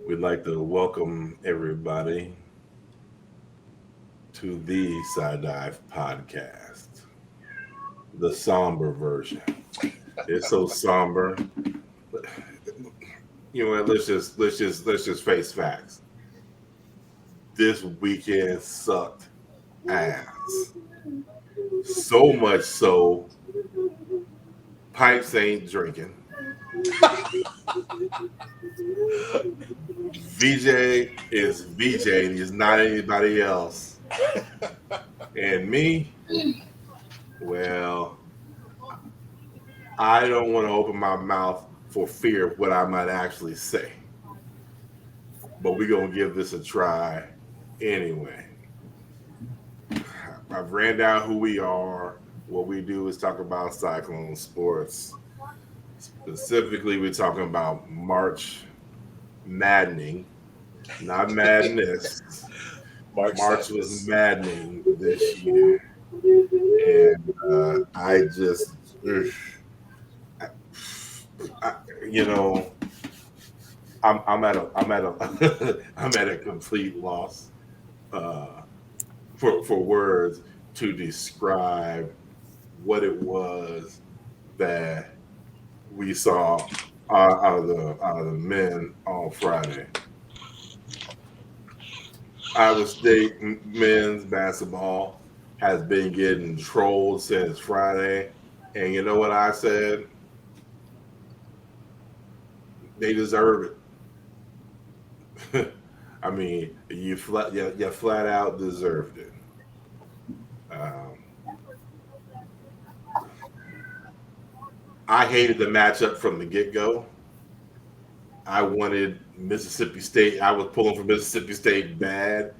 We'd like to welcome everybody to the Side Dive podcast, the somber version. It's so somber. You know what? Let's just face facts. This weekend sucked ass. So much so, pipes ain't drinking. VJ is VJ, and he's not anybody else. And me, well, I don't want to open my mouth for fear of what I might actually say. But we're going to give this a try anyway. I've ran down who we are. What we do is talk about Cyclone sports. Specifically, we're talking about March maddening, not madness. March March was Sadness. maddening this year. And I just, ugh, I, you know, I'm at a I'm at a complete loss uh, for words to describe what it was that we saw out of the men on Friday. Iowa State men's basketball has been getting trolled since Friday, and you know what I said? They deserve it. I mean, you flat out deserved it. Um, I hated the matchup from the get go. I wanted Mississippi State. I was pulling for Mississippi State bad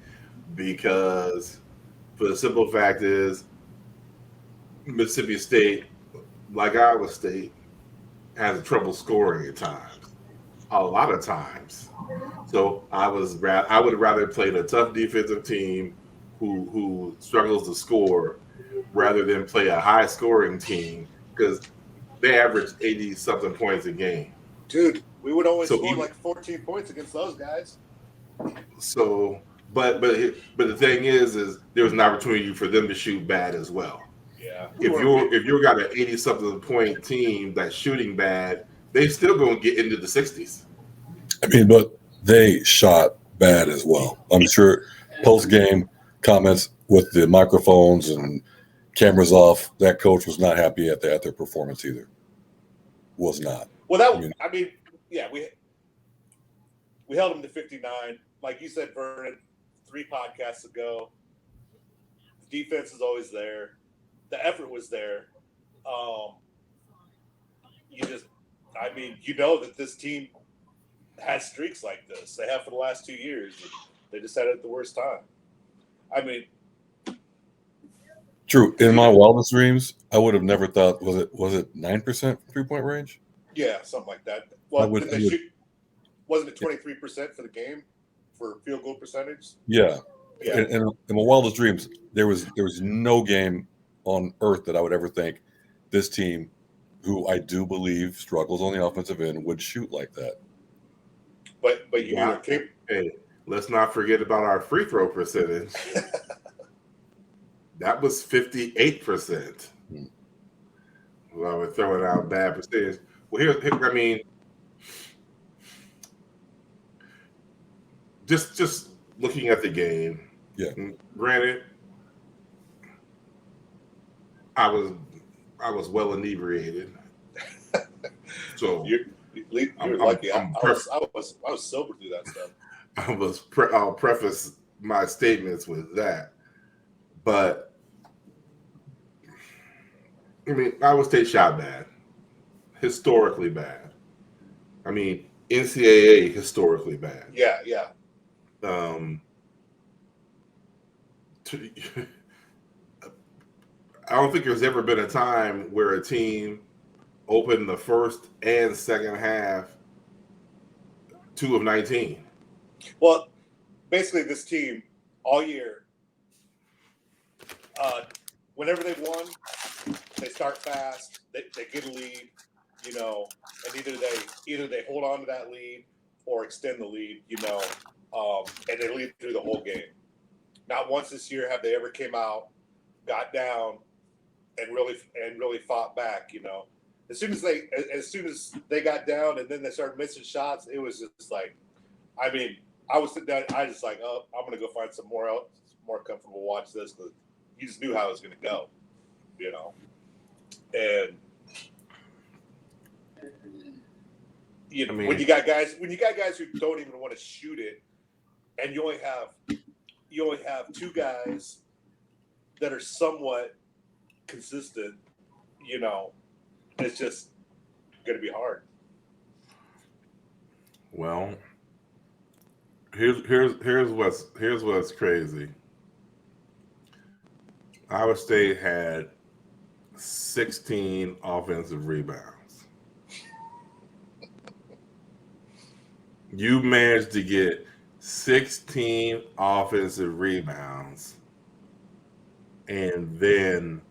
because, for the simple fact is, Mississippi State, like Iowa State, has trouble scoring at times, a lot of times. So I would rather play a tough defensive team who struggles to score rather than play a high scoring team because they average 80 something points a game. Dude, we would only So score even like 14 points against those guys. so, but the thing is there was an opportunity for them to shoot bad as well. Yeah. If you're got an 80 something point team that's shooting bad, they still gonna get into the 60s. I mean, but they shot bad as well. I'm sure post game comments with the microphones and cameras off, that coach was not happy at their performance either. Was not. Well, that I mean, yeah, we held them to 59. Like you said, Vernon, 3 podcasts ago. The defense is always there. The effort was there. Um, you just, I mean, you know that this team has streaks like this. They have for the last 2 years. They just had it at the worst time. I mean, true. In my wildest dreams, I would have never thought was it 9% 3-point range? yeah, something like that. I Well, would, did I they would shoot? Wasn't it 23% for the game for field goal percentage? yeah. Yeah. In my wildest dreams, there was no game on earth that I would ever think this team, who I do believe struggles on the offensive end, would shoot like that. But you Wow. were capable. Hey, let's not forget about our free throw percentage. That was 58%. Hmm. Well, we're throwing out bad percentage. Well, I mean, just looking at the game. Yeah. Granted, I was I was well inebriated, so You're I'm, I'm, lucky. I'm I was sober through that stuff. I'll preface my statements with that. But I mean, Iowa State shot bad, historically bad. I mean, NCAA historically bad. Yeah. Um, to, I don't think there's ever been a time where a team opened the first and second half 2 of 19. Well, basically, this team all year, whenever they've won, they start fast. They get a lead, and either they hold on to that lead or extend the lead, and they lead through the whole game. Not once this year have they ever came out, got down, and really fought back. As soon as they got down and then they started missing shots, it was just like, I mean, I was sitting down, I just like, oh, I'm gonna go find some more comfortable watch this, because you just knew how it was gonna go, and. When you got guys who don't even want to shoot it, and you only have two guys that are somewhat consistent, it's just going to be hard. Well, here's what's crazy. Iowa State had 16 offensive rebounds. You managed to get 16 offensive rebounds, and then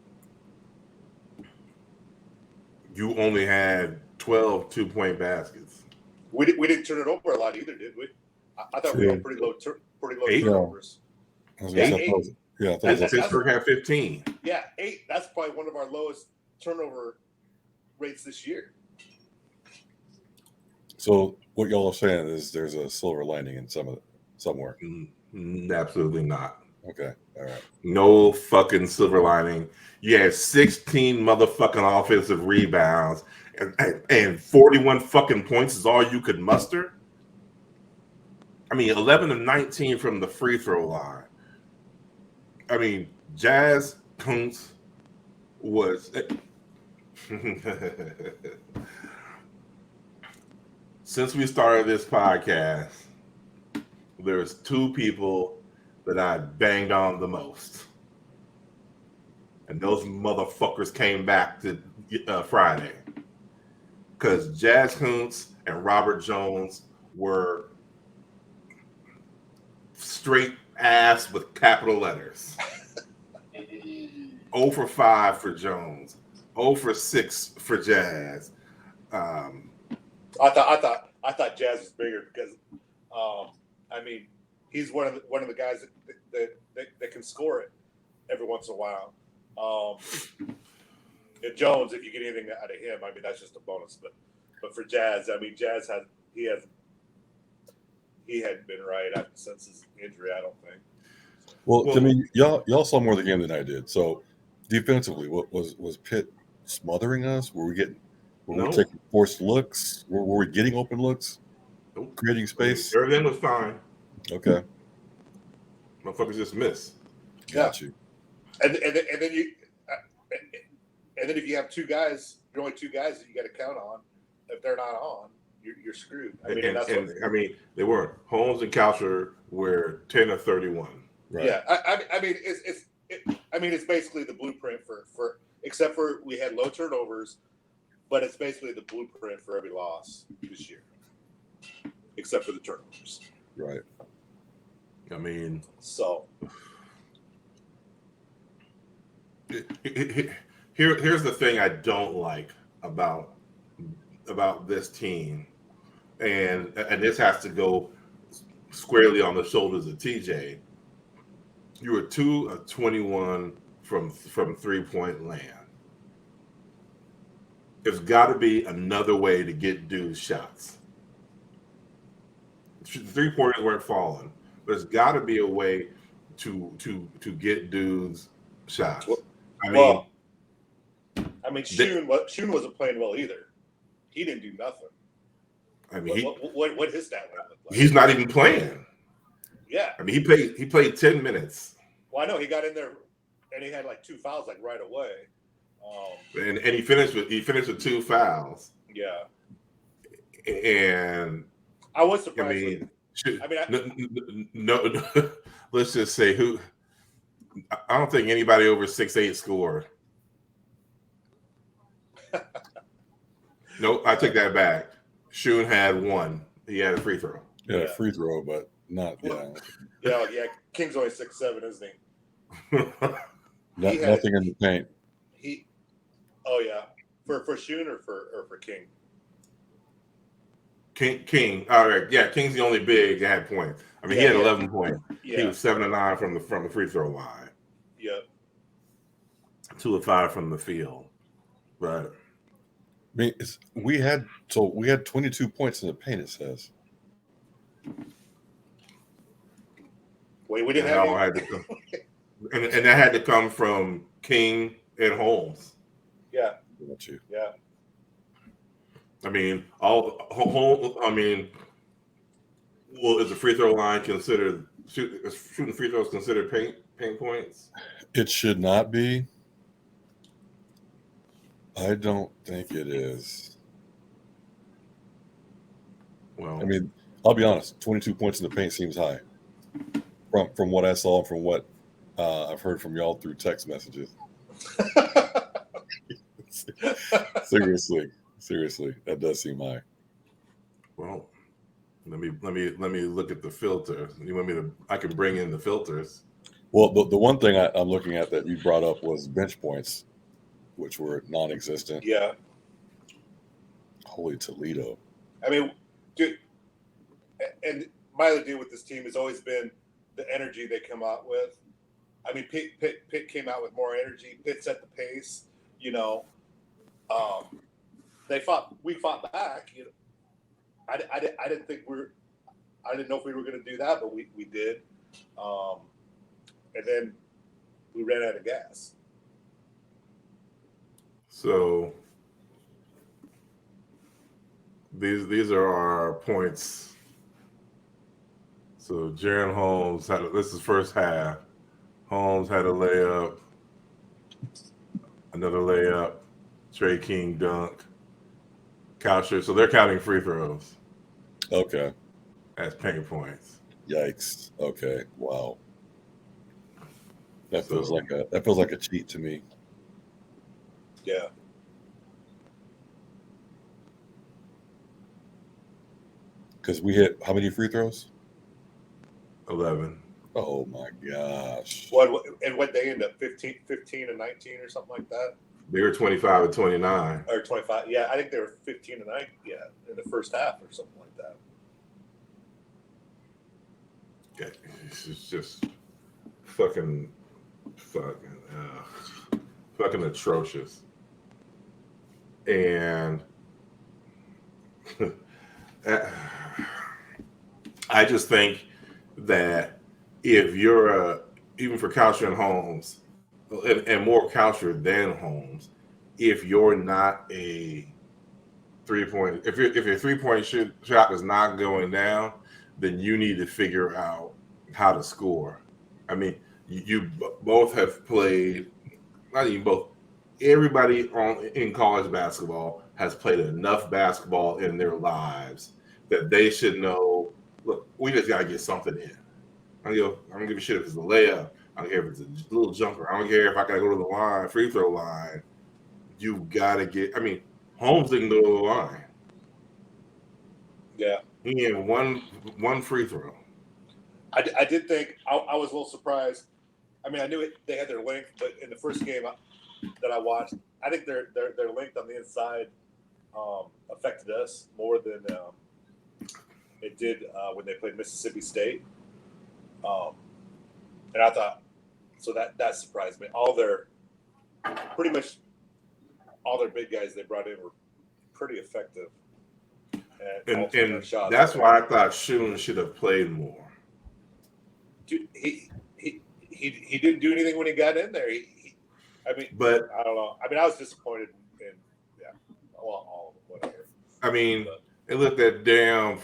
you only had 12 two-point baskets. We didn't turn it over a lot either, did we? I thought we had pretty low turnovers. Yeah, Pittsburgh had 15. Yeah, 8. That's probably one of our lowest turnover rates this year. So what y'all are saying is there's a silver lining in somewhere. Absolutely not. Okay, all right. No fucking silver lining. You had 16 motherfucking offensive rebounds and 41 fucking points is all you could muster. I mean, 11 of 19 from the free throw line. I mean, Jazz Kuntz was. Since we started this podcast, there's two people that I banged on the most. And those motherfuckers came back to Friday. Because Jazz Kuntz and Robert Jones were straight ass with capital letters. 0 for 5 for Jones. 0 for 6 for Jazz. I thought Jazz was bigger because, I mean, he's one of the guys that can score it every once in a while. And Jones, if you get anything out of him, I mean, that's just a bonus. But for Jazz, I mean, he hadn't been right since his injury, I don't think. Well, to me, y'all saw more of the game than I did. So defensively, what was Pitt smothering us? Were we taking forced looks? Were we getting open looks? Nope. Creating space? Everything was fine. Okay. Motherfuckers just miss. Got you. And then if you have two guys, you're only two guys that you got to count on. If they're not on, you're screwed. I mean, they weren't. Holmes and Coucher were 10 of 31. Right. Yeah, I mean, it's basically the blueprint for except for we had low turnovers, but it's basically the blueprint for every loss this year, except for the turnovers. Right. I mean, so here's the thing I don't like about this team, and this has to go squarely on the shoulders of TJ. You were 2 of 21 from 3-point land. There's got to be another way to get dudes shots. The 3-pointers weren't falling. There's got to be a way to get dudes shots. Shun wasn't playing well either. He didn't do nothing. I mean, what his stat line look like? He's not even playing. Yeah. I mean, he played 10 minutes. Well, I know he got in there and he had like 2 fouls like right away. And he finished with 2 fouls. Yeah. And I was surprised. No, let's just say I don't think anybody over 6'8" scored. Nope, I take that back. Shun had 1. He had a free throw. Yeah, a free throw, but not. Yeah. King's only 6'7", isn't he? Nothing in the paint. Oh yeah, for Shun or for King. King. All right, yeah, King's the only big that had points. I mean, he had 11 points. He was 7 of 9 from the free throw line. Yep. 2 of 5 from the field. But I mean, we had 22 points in the paint. It says. Wait, we didn't have any. had to come, and that had to come from King and Holmes. Yeah. Not you. Yeah. I mean, I mean, well, is the free throw line considered shooting free throws considered paint points? It should not be. I don't think it is. Well, I mean, I'll be honest. 22 points in the paint seems high. From what I saw, and from what I've heard from y'all through text messages. Seriously, that does seem high. well, let me look at the filter. You want me to? I can bring in the filters. Well, the one thing I'm looking at that you brought up was bench points, which were non-existent. Yeah. Holy Toledo! I mean, dude, and my other deal with this team has always been the energy they come out with. I mean, Pitt came out with more energy. Pitt set the pace. You know, we fought back. You know, I didn't think I didn't know if we were going to do that, but we did. And then we ran out of gas. So these are our points. So Jaron Holmes this is first half. Holmes had a layup, another layup, Trey King dunk, Coucher. So they're counting free throws Okay. as paint points. Yikes. Okay. Wow. That feels like a cheat to me. Yeah. Because we hit how many free throws? 11. Oh my gosh. What they end up 15 and 19 or something like that, They were 25 and 29. or 25. Yeah, I think they were 15 and 9. Yeah, in the first half or something like that. Okay. It's just fucking atrocious. And I just think that if you're even for Coucher and Holmes, and more Coucher than Holmes, if you're not a 3-point, if your 3-point shot is not going down, then you need to figure out how to score. I mean, you both have played, not even both. Everybody in college basketball has played enough basketball in their lives that they should know. Look, we just gotta get something in. I don't give a shit if it's a layup. I don't care if it's a little jumper. I don't care if I gotta go to the line, free throw line. You gotta get. I mean, Holmes didn't go to the line. Yeah, He had one free throw. I did think I was a little surprised. I mean, I knew they had their length, but in the first game that I watched, I think their length on the inside affected us more than it did when they played Mississippi State. And I thought, so that surprised me. Pretty much all their big guys they brought in were pretty effective. And that's why I thought Shun should have played more. Dude, he didn't do anything when he got in there. But I don't know. I mean, I was disappointed in all of them, whatever. I mean, and look, that damn,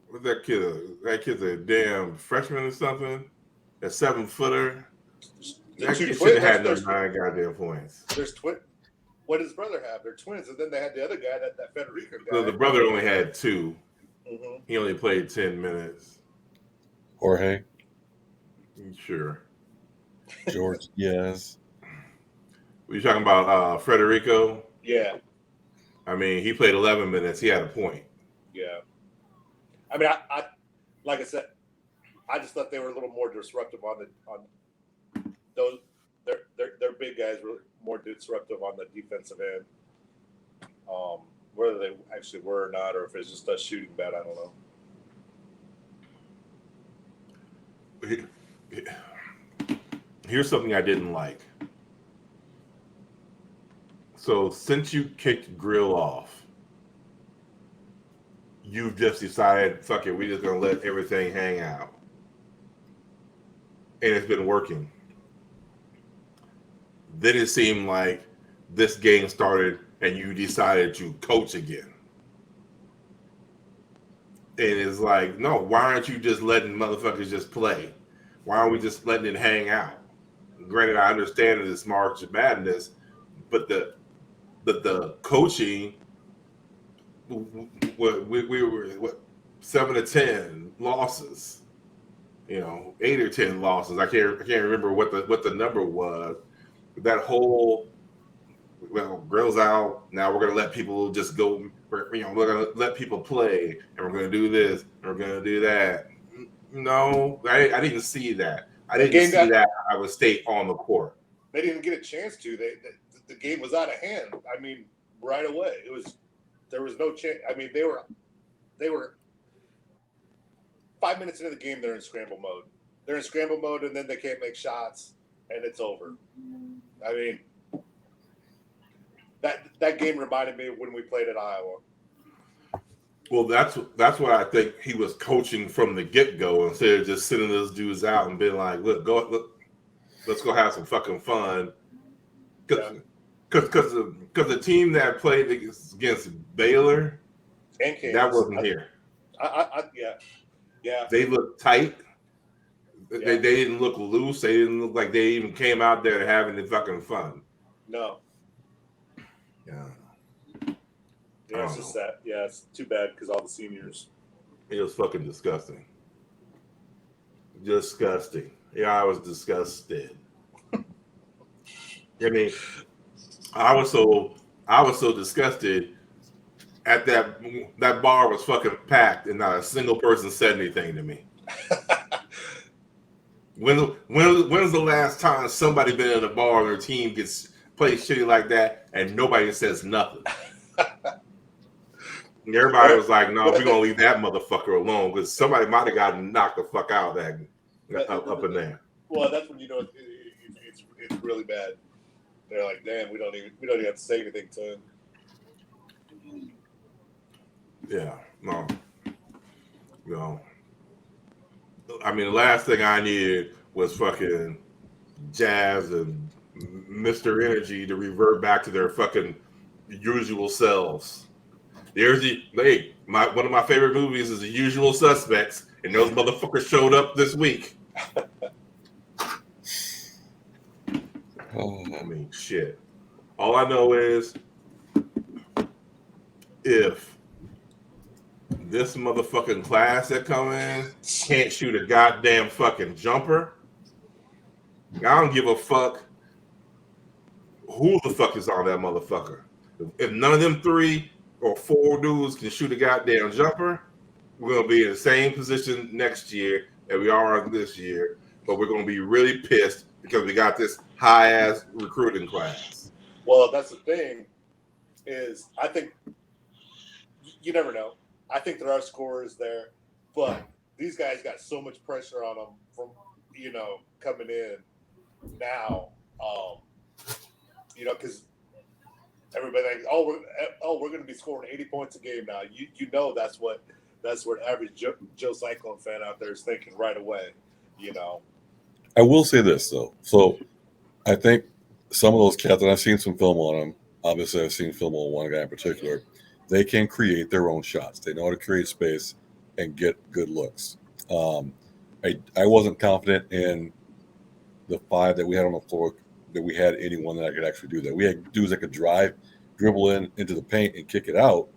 what's that kid? That kid's a damn freshman or something. A 7-footer. That kid should have had no 9 goddamn points. There's what does his brother have? They're twins, and then they had the other guy, that Federico guy. The brother only had 2. Mm-hmm. He only played 10 minutes. Jorge. Sure. George, yes. Were you talking about Federico? Yeah. I mean, he played 11 minutes. He had a point. Yeah. I mean, I like I said, I just thought they were a little more disruptive on those. Their big guys were more disruptive on the defensive end. whether they actually were or not, or if it's just us shooting bad. I don't know. Here's something I didn't like. So since you kicked Grill off, you've just decided, fuck it, we're just gonna let everything hang out. And it's been working. Then it seemed like this game started and you decided to coach again. And it's like, no, why aren't you just letting motherfuckers just play? Why aren't we just letting it hang out? Granted, I understand that it's March Madness, but the coaching, we were 7-10 losses, 8 or 10 losses. I can't remember what the number was. That whole Grill's out. Now we're gonna let people just go. We're gonna let people play, and we're gonna do this, and we're gonna do that. No, I didn't see that. I didn't see that Iowa State on the court. They didn't get a chance to. The game was out of hand. I mean, right away. There was no chance. I mean, they were 5 minutes into the game. They're in scramble mode. And then they can't make shots, and it's over. I mean, that game reminded me of when we played at Iowa. Well, that's what I think he was coaching from the get-go instead of just sending those dudes out and being like, look, let's go have some fucking fun. Because the team that played against Baylor, and Kansas, that wasn't here. Yeah. They looked tight. They didn't look loose. They didn't look like they even came out there having the fucking fun. No. Yeah. Yeah, it's just that. Yeah, it's too bad because all the seniors. It was fucking disgusting. Disgusting. Yeah, I was disgusted. I mean, I was so disgusted at that bar was fucking packed and not a single person said anything to me. When's the last time somebody been in a bar and their team plays shitty like that and nobody says nothing? And everybody was like, no, we're going to leave that motherfucker alone because somebody might have gotten knocked the fuck out of that up in there. Well, that's when you know it's really bad. They're like, damn, we don't even have to say anything to him. Yeah, no. I mean, the last thing I needed was fucking Jazz and Mr. Energy to revert back to their fucking usual selves. One of my favorite movies is The Usual Suspects, and those motherfuckers showed up this week. I mean, shit. All I know is if this motherfucking class that come in can't shoot a goddamn fucking jumper, I don't give a fuck who the fuck is on that motherfucker. If none of them 3 or 4 dudes can shoot a goddamn jumper, we're going to be in the same position next year that we are this year, but we're going to be really pissed because we got this high-ass recruiting class. Well, that's the thing is I think you never know. I think there are scorers there, but these guys got so much pressure on them from, coming in now, because everybody thinks, we're going to be scoring 80 points a game now. That's what average Joe Cyclone fan out there is thinking right away, I will say this, though. So I think some of those cats, and I've seen some film on them. Obviously, I've seen film on one guy in particular. They can create their own shots. They know how to create space and get good looks. I wasn't confident in the 5 that we had on the floor that we had anyone that could actually do that. We had dudes that could dribble into the paint and kick it out,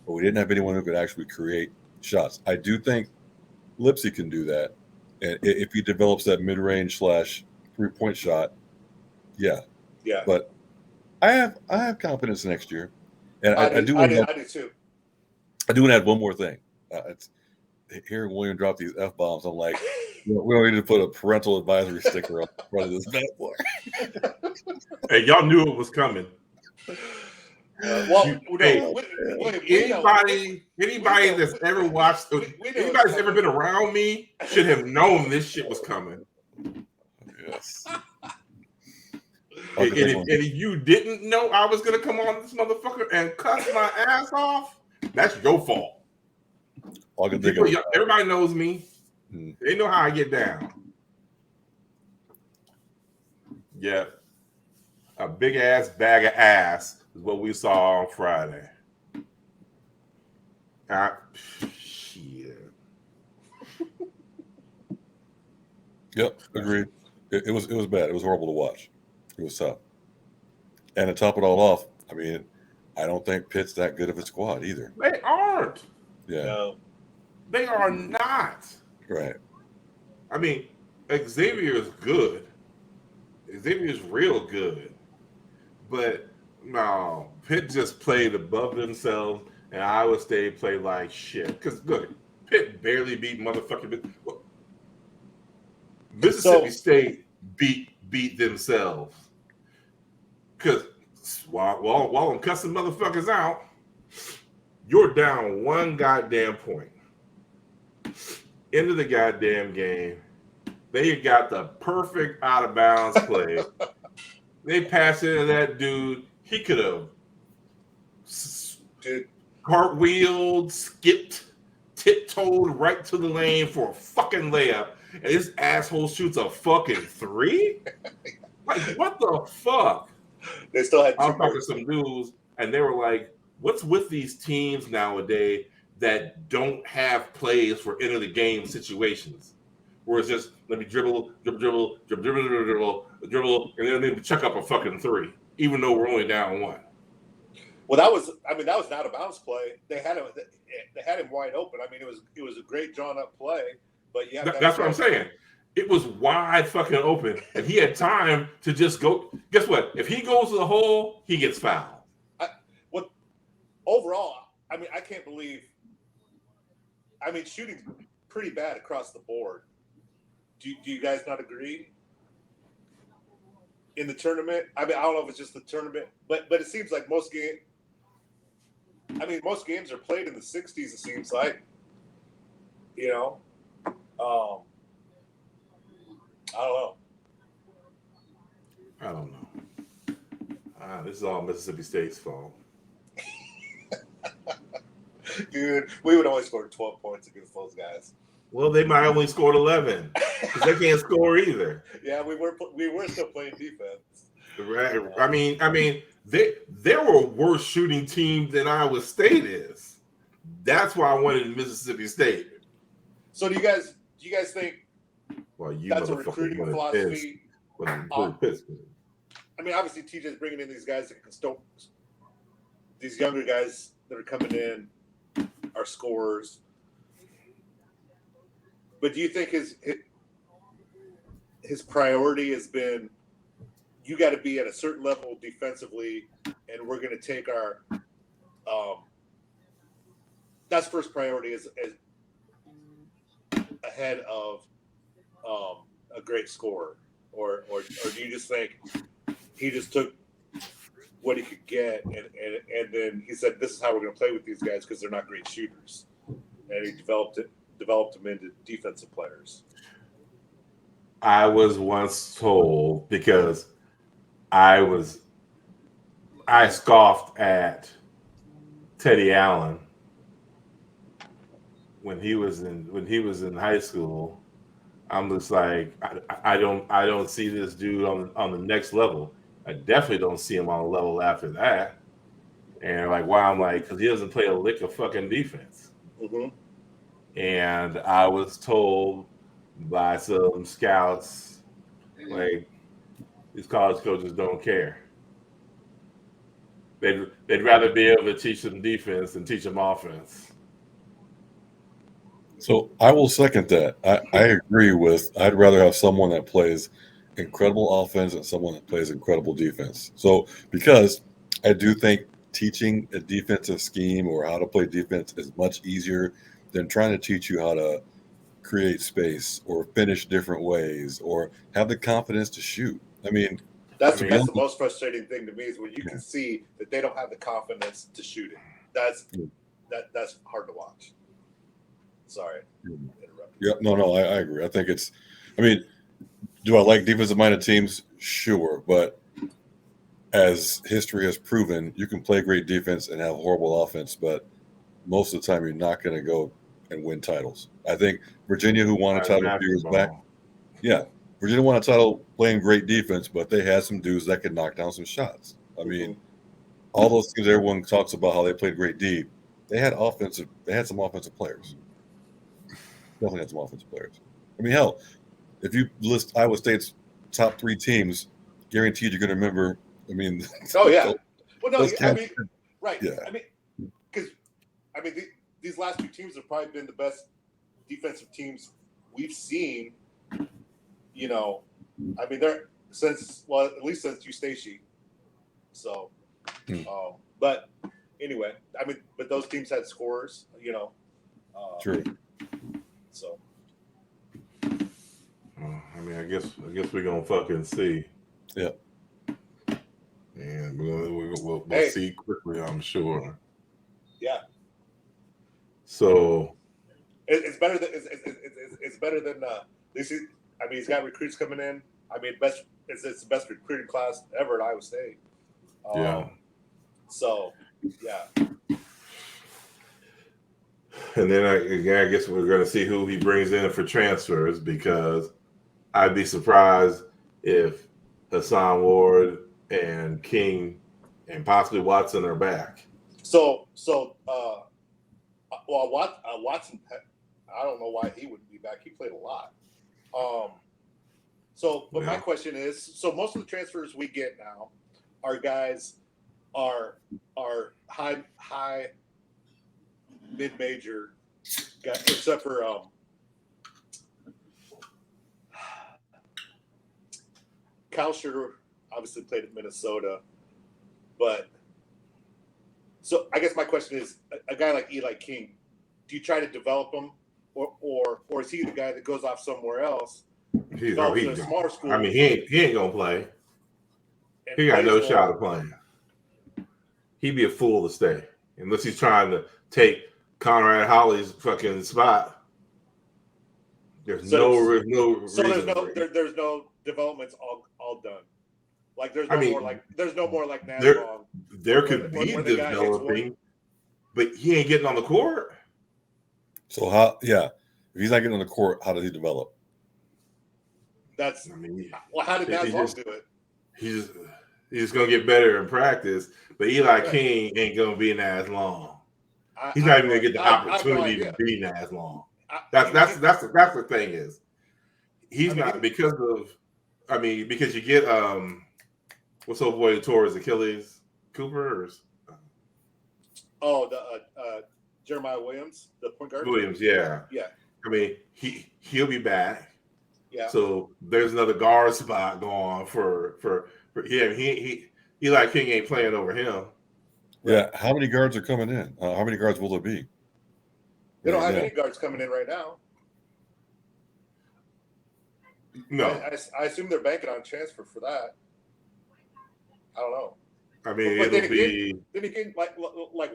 but we didn't have anyone who could actually create shots. I do think Lipsy can do that. And if he develops that mid-range / 3-point shot, yeah. But I have confidence next year, and I do too. I do want to add one more thing. It's hearing William drop these F-bombs. I'm like, we don't need to put a parental advisory sticker on the front of this bad boy. Hey, y'all knew it was coming. Anybody that's ever watched, anybody that's ever been around me should have known this shit was coming. Yes. And if you didn't know I was gonna come on this motherfucker and cuss my ass off, that's your fault. Everybody knows me. They know how I get down. Yeah. A big ass bag of ass is what we saw on Friday. Shit. Yep, agreed. It was bad. It was horrible to watch. It was tough. And to top it all off, I mean, I don't think Pitt's that good of a squad either. They aren't. Yeah. No. They are not. Right. I mean, Xavier is good. Xavier's real good. But no, Pitt just played above themselves, and Iowa State played like shit. Because look, Pitt barely beat motherfucking Mississippi State beat themselves. Because while I'm cussing motherfuckers out, you're down one goddamn point. Into the goddamn game. They got the perfect out of bounds play. They passed it to that dude. He could have cartwheeled, skipped, tiptoed right to the lane for a fucking layup. And this asshole shoots a fucking 3? Like, what the fuck? They still had. I was talking to some dudes, and they were like, "What's with these teams nowadays that don't have plays for end of the game situations, where it's just let me dribble, and then they chuck up a fucking 3, even though we're only down 1." Well, that was not a bounce play. They had him wide open. I mean, it was a great drawn up play, but yeah, that's what I'm saying. It was wide fucking open, and he had time to just go. Guess what? If he goes to the hole, he gets fouled. Overall, I mean, I can't believe. I mean, shooting's pretty bad across the board. Do you guys not agree? In the tournament, I mean, I don't know if it's just the tournament, but it seems like most games. I mean, most games are played in the 60s. It seems like, you know. I don't know. This is all Mississippi State's fault. Dude, we would only score 12 points against those guys. Well, they might only scored 11 because they can't score either. Yeah, we were still playing defense. Right. I mean, they were a worse shooting team than Iowa State is. That's why I wanted Mississippi State. So do you guys think that's a recruiting philosophy? I mean, obviously TJ's bringing in these guys that can stoke. These younger guys that are coming in are scorers. But do you think his priority has been, you got to be at a certain level defensively, and we're going to take our that's first priority as ahead of a great scorer, or do you just think he just took what he could get and then he said this is how we're going to play with these guys because they're not great shooters, and he developed them into defensive players? I was once told, because I scoffed at Teddy Allen when he was in high school. I'm just like, I don't see this dude on the next level. I definitely don't see him on a level after that. And like, why? I'm like, because he doesn't play a lick of fucking defense. Mm-hmm. And I was told by some scouts, like, these college coaches don't care. They'd rather be able to teach them defense than teach them offense. So I will second that. I agree with, I'd rather have someone that plays incredible offense than someone that plays incredible defense. So because I do think teaching a defensive scheme or how to play defense is much easier than trying to teach you how to create space or finish different ways or have the confidence to shoot. I mean, That's I mean, that's the most frustrating thing to me is when you can see that they don't have the confidence to shoot it. That's hard to watch. Sorry, interrupted. Yeah, no, I agree. I think I mean, do I like defensive-minded teams? Sure, but as history has proven, you can play great defense and have horrible offense, but most of the time you're not going to go and win titles. I think Virginia, who won a title a few years back, Virginia won a title playing great defense, but they had some dudes that could knock down some shots. I mean, all those things everyone talks about how they played great deep. They had some offensive players. Definitely had some offensive players. I mean, hell, if you list Iowa State's top 3 teams, guaranteed you're going to remember. I mean, oh yeah. Well, no, I mean, right. Yeah. I mean, because these last 2 teams have probably been the best defensive teams we've seen. You know, I mean, they're at least since Eustace. So, but anyway, I mean, but those teams had scorers. You know. True. So. I mean, I guess we're gonna fucking see. Yeah. And we'll Hey. see quickly, I'm sure. Yeah. So it's better than it's better than this. I mean, he's got recruits coming in. I mean, it's the best recruiting class ever at Iowa State. yeah. So yeah. And then I guess we're going to see who he brings in for transfers, because I'd be surprised if Hassan Ward and King and possibly Watson are back. So Watson, I don't know why he wouldn't be back. He played a lot. But my question is, so most of the transfers we get now are guys are high mid-major guys, except for Kyle Sugar obviously played at Minnesota, but so I guess my question is, a guy like Eli King, do you try to develop him, or is he the guy that goes off somewhere else? He's in a smaller school. I mean, he ain't gonna play. He got no shot of playing. He'd be a fool to stay unless he's trying to take Conrad Holly's fucking spot. There's no reason. There's no developments all done. Like there's no more like NASCAR. There could be developing, but he ain't getting on the court. So how? Yeah, if he's not getting on the court, how does he develop? How did NASCAR do it? He's gonna get better in practice, but Eli King ain't gonna be in as long. He's not even gonna get the opportunity to be in as long. That's the thing is, he's not because you get what's old boy Torres Achilles Cooper Jeremiah Williams, the point guard. Williams, yeah. I mean, he'll be back. Yeah. So there's another guard spot going for him. Eli King ain't playing over him. Yeah. How many guards are coming in? How many guards will there be? They don't have any guards coming in right now. No. I assume they're banking on transfer for that. I don't know. I mean, then again, like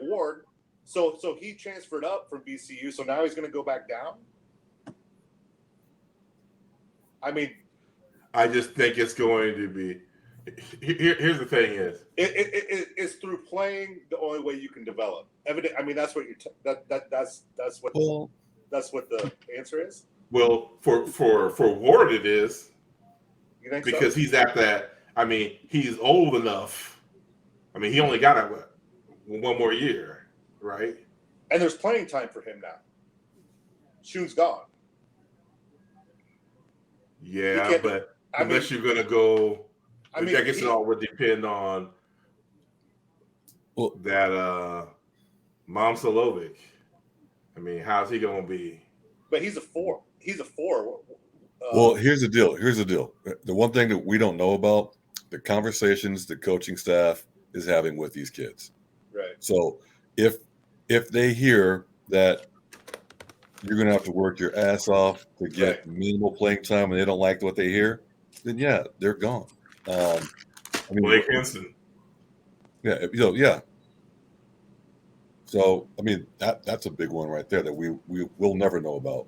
Ward. So he transferred up from VCU. So now he's going to go back down. I mean, I just think it's going to be. Here's the thing: it's through playing the only way you can develop. Evident. I mean, that's what that's what the answer is. Well, for Ward, it is. You think because so? He's at that. I mean, he's old enough. I mean, he only got one more year, right? And there's playing time for him now. Shune's gone. Yeah, but unless you're gonna go, I guess it all would depend on that Mom Solovic. I mean, how's he gonna be? But he's a 4. He's a 4. Well, here's the deal. The one thing that we don't know about the conversations the coaching staff is having with these kids. Right. So if they hear that you're going to have to work your ass off to get minimal playing time and they don't like what they hear, then yeah, they're gone. I mean, Blake Henson. yeah, yeah. So I mean that's a big one right there that we will never know about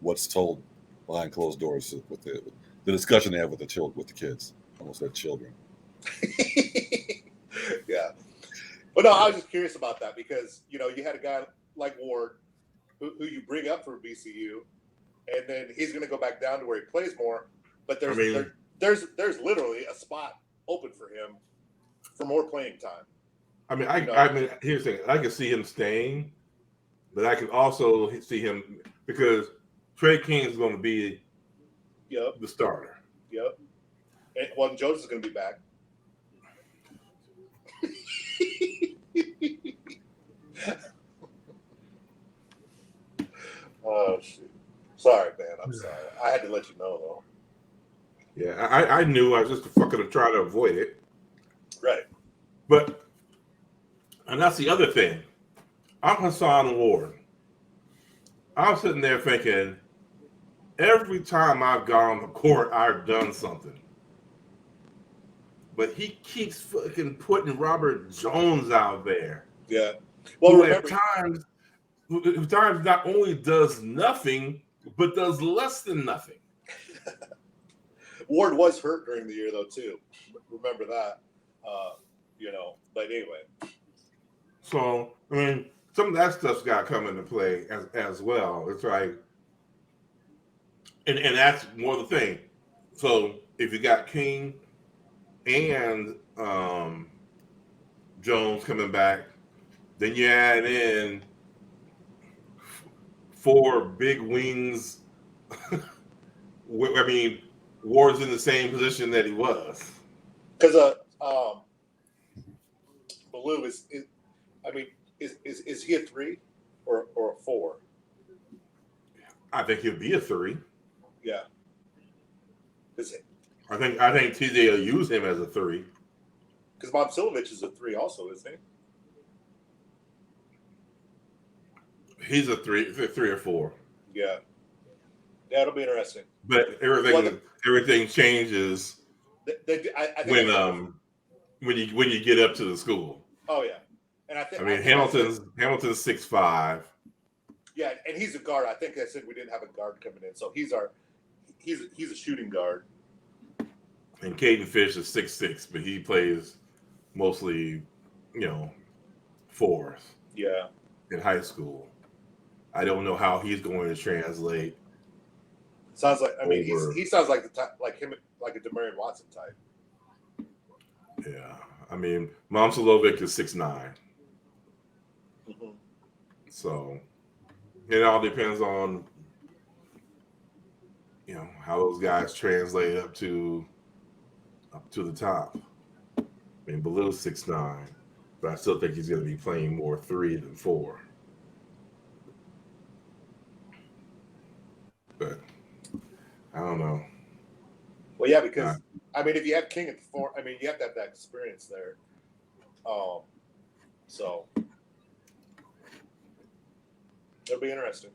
what's told behind closed doors with the discussion they have with the kids. I almost said children. Yeah. But no, I was just curious about that because, you had a guy like Ward who you bring up for BCU, and then he's going to go back down to where he plays more. But there's literally a spot open for him for more playing time. I mean, here's the thing. I can see him staying, but I can also see him because Trey King is going to be the starter. Yep. And Jones is going to be back. Oh, shoot. Sorry, man. I'm sorry. I had to let you know, though. Yeah, I knew. I was just fucking trying to avoid it. Right. But, and that's the other thing. I'm Hassan Ward. I'm sitting there thinking, every time I've gone on the court, I've done something. But he keeps fucking putting Robert Jones out there. Yeah. Well, who remember, at times not only does nothing, but does less than nothing. Ward was hurt during the year, though, too. Remember that. But anyway. So, I mean, some of that stuff's got to come into play as well. It's like, and that's more the thing. So, if you got King and Jones coming back, then you add in 4 big wings. I mean, Ward's in the same position that he was. Because Baloo is he a 3 or a 4? I think he'll be a 3. Yeah. Is it? I think TJ will use him as a 3. Because Momcilovic is a 3 also, isn't he? He's a 3 or 4. Yeah. That'll be interesting. But everything changes when you get up to the school. Oh yeah, and I think Hamilton's 6'5". Yeah, and he's a guard. I think I said we didn't have a guard coming in, so he's a shooting guard. And Caden Fish is 6'6", but he plays mostly, 4s. Yeah. In high school, I don't know how he's going to translate. Sounds like he sounds like the type, like him, like a Demarion Watson type. Yeah, I mean, Momcilovic is 6'9". Mm-hmm. So it all depends on how those guys translate up to the top. I mean, Baloo's 6'9", but I still think he's going to be playing more 3 than 4. But I don't know. Well, yeah, because if you have King at the 4, you have to have that experience there. So it'll be interesting.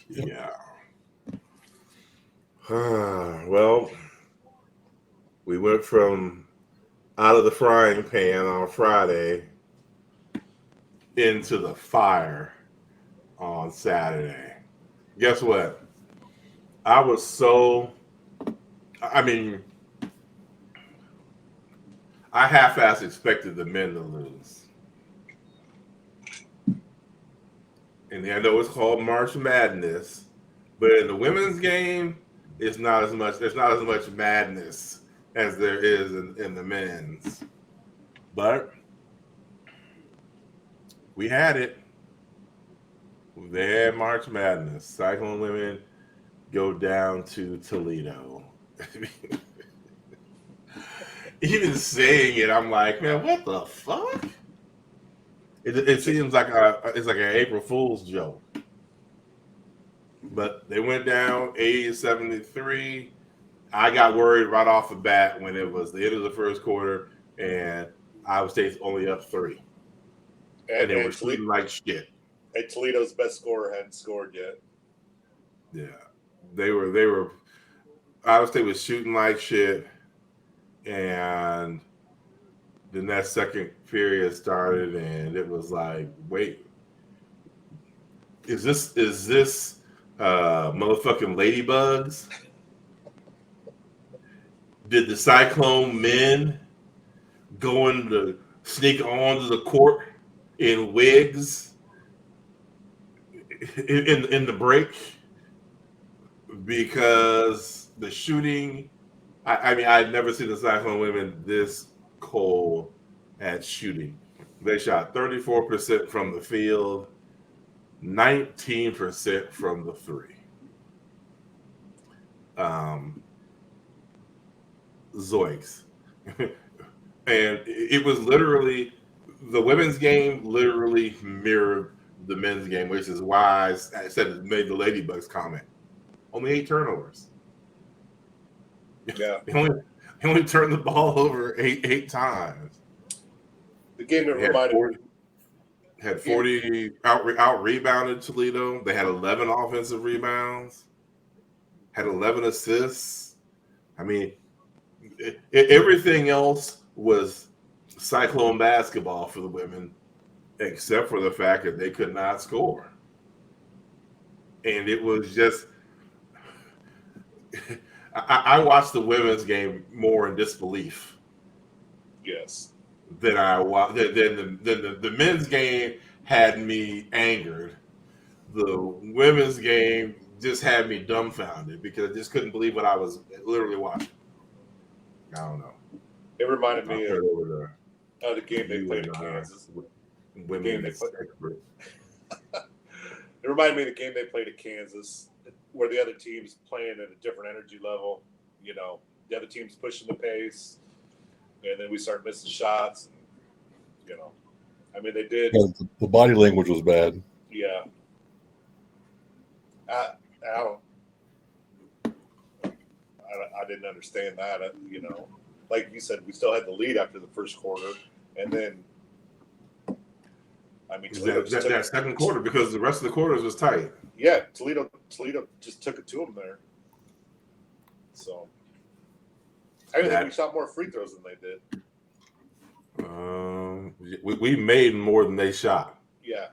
Yeah. Well, we went from out of the frying pan on Friday into the fire on Saturday. Guess what? I half-ass expected the men to lose. And I know it's called March Madness, but in the women's game, there's not as much madness as there is in the men's. But we had it. They had March Madness. Cyclone women go down to Toledo. Even saying it, I'm like, man, what the fuck? It seems like it's like an April Fool's joke. But they went down 80-73. I got worried right off the bat when it was the end of the first quarter and Iowa State's only up 3. And they were shooting like shit. And Toledo's best scorer hadn't scored yet. Yeah. They were Iowa State was shooting like shit. And then that second period started, and it was like, wait, is this motherfucking ladybugs? Did the Cyclone men going to sneak onto the court in wigs in the break? Because the shooting, I mean, I'd never seen the Cyclone women this cold at shooting. They shot 34% from the field, 19% from the three. Zoinks. And it was literally, the women's game literally mirrored the men's game, which is why I said it made the Ladybugs comment. Only 8 turnovers. Yeah. He only turned the ball over eight times. The game that reminded me. Had 40 out rebounded Toledo. They had 11 offensive rebounds. Had 11 assists. I mean, everything else was Cyclone basketball for the women, except for the fact that they could not score. And it was just, I watched the women's game more in disbelief. Yes. Than I watched. Then the men's game had me angered. The women's game just had me dumbfounded because I just couldn't believe what I was literally watching. I don't know. It reminded me of the game they played in Kansas. Women's expert. It reminded me of the game they played at Kansas, where the other team's playing at a different energy level. You know, the other team's pushing the pace, and then we start missing shots. And, you know, I mean, they did. The body language was bad. Yeah. I didn't understand that. You know, like you said, we still had the lead after the first quarter, and then I mean, that second quarter, because the rest of the quarters was tight. Yeah, Toledo just took it to them there. So I think we shot more free throws than they did. We made more than they shot. Yeah.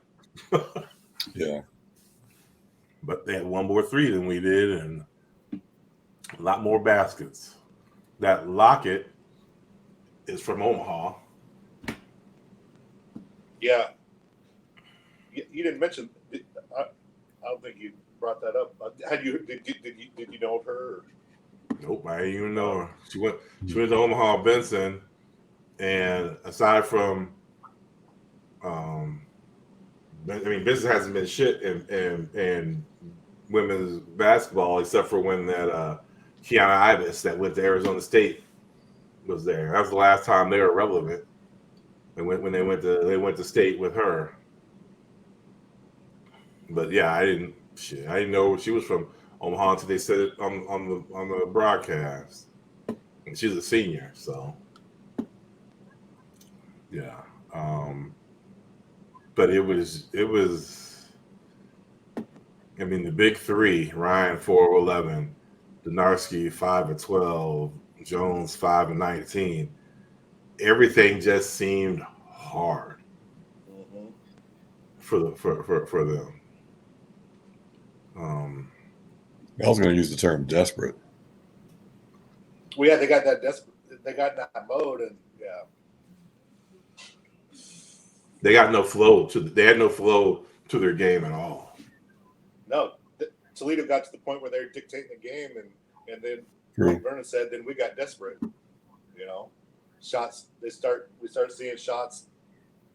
Yeah. But they had one more three than we did, and a lot more baskets. That locket is from Omaha. Yeah. You didn't mention. I don't think you brought that up. Did you know of her? Or? Nope, I didn't even know her. She went to Omaha Benson, and aside from, I mean, Benson hasn't been shit in women's basketball except for when that Kiana Ibis that went to Arizona State was there. That was the last time they were relevant. When they went to state with her. But yeah, I didn't know she was from Omaha until they said it on the broadcast. And she's a senior, so yeah. But it was. I mean, the big three: Ryan 4-11, Donarski 5-12, Jones 5-19. Everything just seemed hard for them. I was going to use the term desperate. Well, yeah, they got that desperate. They got that mode, and yeah, they got no flow they had no flow to their game at all. No, Toledo got to the point where they were dictating the game, and then like Vernon said, then we got desperate. You know, shots. We start seeing shots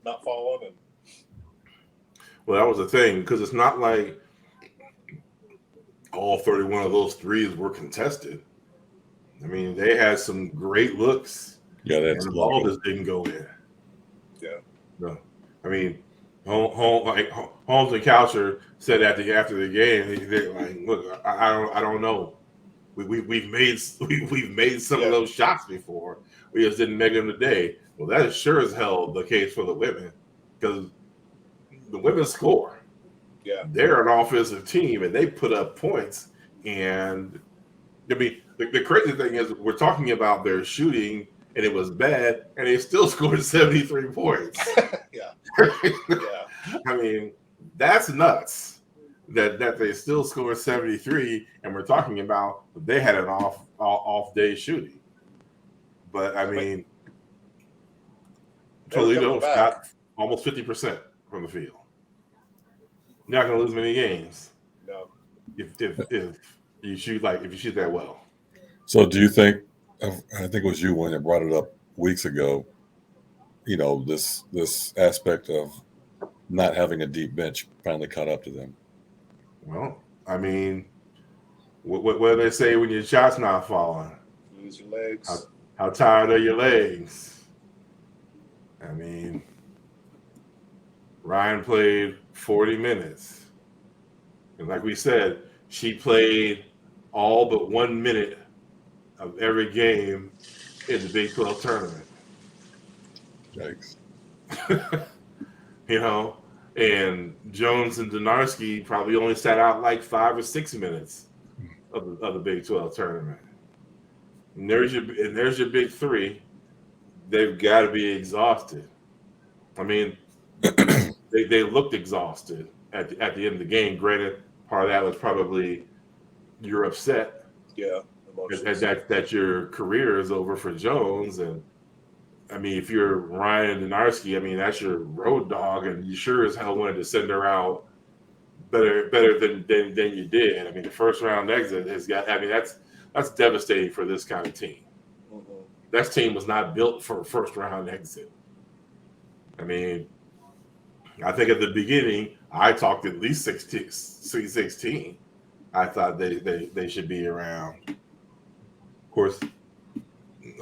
not falling, and well, that was the thing, because it's not like all 31 of those threes were contested. I mean, they had some great looks. Yeah, that's the ball just didn't go in. Yeah. No. I mean, Holmes and Coucher said after the game, they're like, look, I don't know. We've made some of those shots before. We just didn't make them today. Well, that is sure as hell the case for the women, because the women score. Yeah, they're an offensive team and they put up points. And I mean, the crazy thing is we're talking about their shooting and it was bad, and they still scored 73 points. Yeah. I mean, that's nuts. That they still scored 73, and we're talking about they had an off day shooting. But I mean, Toledo shot almost 50% from the field. You're not going to lose many games. No. If you shoot that well. So do you think? I think it was you when you brought it up weeks ago. You know, this aspect of not having a deep bench finally caught up to them. Well, I mean, what do they say when your shot's not falling? Lose your legs. How tired are your legs? I mean, Ryan played 40 minutes. And like we said, she played all but 1 minute of every game in the Big 12 tournament. Yikes. You know, and Jones and Donarski probably only sat out like 5 or 6 minutes of the Big 12 tournament. And there's your big three. They've got to be exhausted. I mean, they looked exhausted at the end of the game. Granted, part of that was probably you're upset. Yeah. That your career is over for Jones. And I mean, if you're Ryan Donarski, I mean, that's your road dog, and you sure as hell wanted to send her out better than you did. I mean, the first round exit has got. I mean, that's devastating for this kind of team. Mm-hmm. That team was not built for a first round exit. I mean, I think at the beginning I talked at least 16. I thought they should be around. Of course,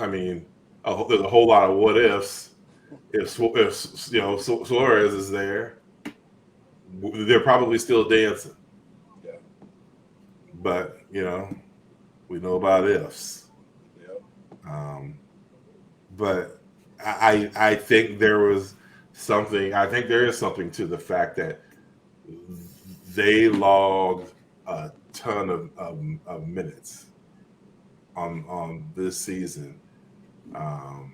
I mean, there's a whole lot of what ifs. If Suarez is there, they're probably still dancing. Yeah. But we know about ifs. Yeah. But I think there is something to the fact that they logged a ton of minutes on this season. Well,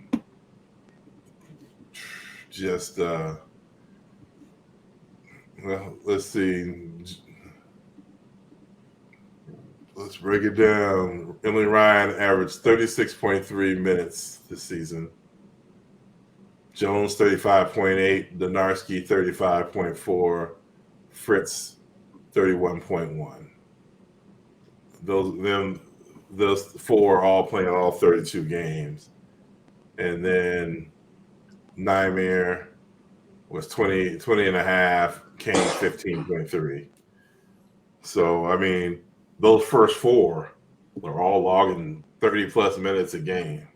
let's see. Let's break it down. Emily Ryan averaged 36.3 minutes this season. Jones 35.8, Donarski 35.4, Fritz 31.1. Those four all playing all 32 games. And then Nymere was 20 and a half, Kane 15.3. So, I mean, those first four were all logging 30 plus minutes a game.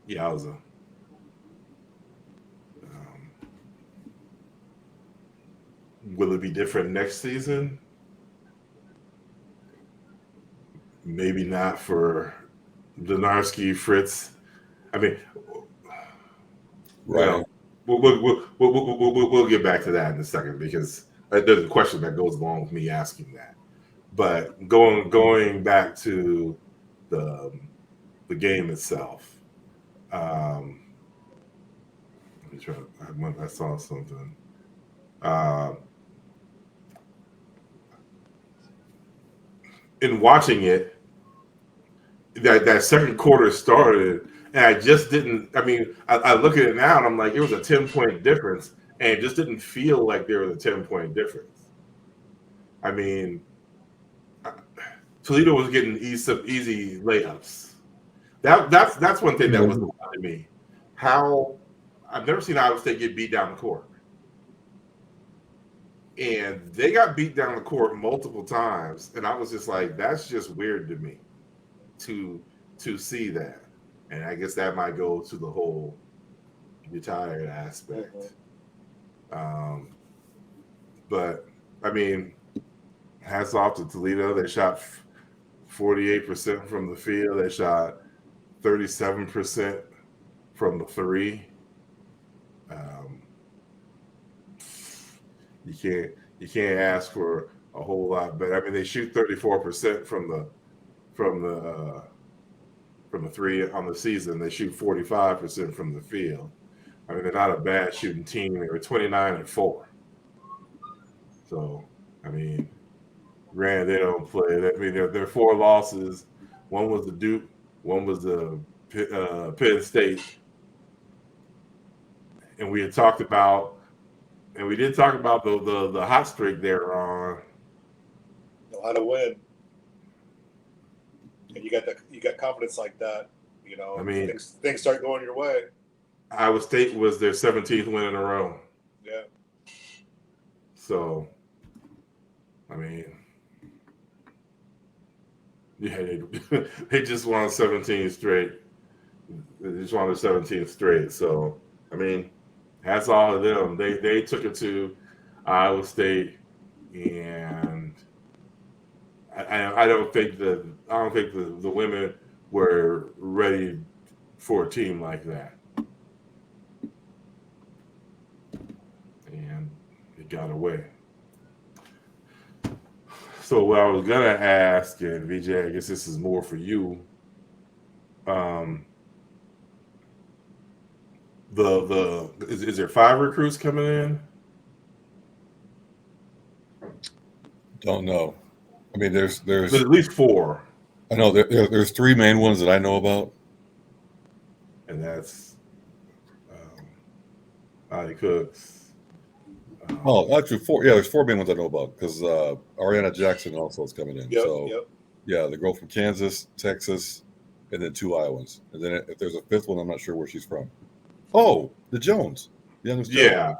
Yowza. Will it be different next season? Maybe not for Donarski, Fritz. I mean, Right. We'll get back to that in a second because there's a question that goes along with me asking that. But going back to the game itself, let me try. I saw something. In watching it, that second quarter started, and I just didn't. I mean, I look at it now, and I'm like, it was a 10-point difference, and it just didn't feel like there was a 10-point difference. I mean, Toledo was getting easy layups. That's one thing that was odd to me. How I've never seen Iowa State get beat down the court. And they got beat down the court multiple times, and I was just like, that's just weird to me to see that. And I guess that might go to the whole retired aspect. But I mean, hats off to Toledo. They shot 48% from the field. They shot 37% from the three. You can't ask for a whole lot better. I mean, they shoot 34% from the three on the season. They shoot 45% from the field. I mean, they're not a bad shooting team. They were 29-4. So, I mean, granted, they don't play. I mean, their four losses. One was the Duke. One was the Penn State. And we had talked about, and we did talk about the hot streak they're on. Know how to win, and you got confidence like that. You know, I mean, things start going your way. Iowa State was their 17th win in a row. Yeah. So, I mean, yeah, they just won 17 straight. They just won their 17th straight. So, I mean, hats off to them. They took it to Iowa State, and I don't think the women were ready for a team like that, and it got away. So what I was gonna ask, and VJ, I guess this is more for you. Is there 5 recruits coming in? Don't know. I mean, there's There's at least 4, I know there's 3 main ones that I know about. and that's Adi Cooks. Oh, actually 4. Yeah, there's 4 main ones I know about because Ariana Jackson also is coming in. Yep. Yeah, the girl from Kansas, Texas, and then 2 Iowans. And then if there's a 5th one, I'm not sure where she's from. Oh, the Jones. Youngest Jones. Yeah,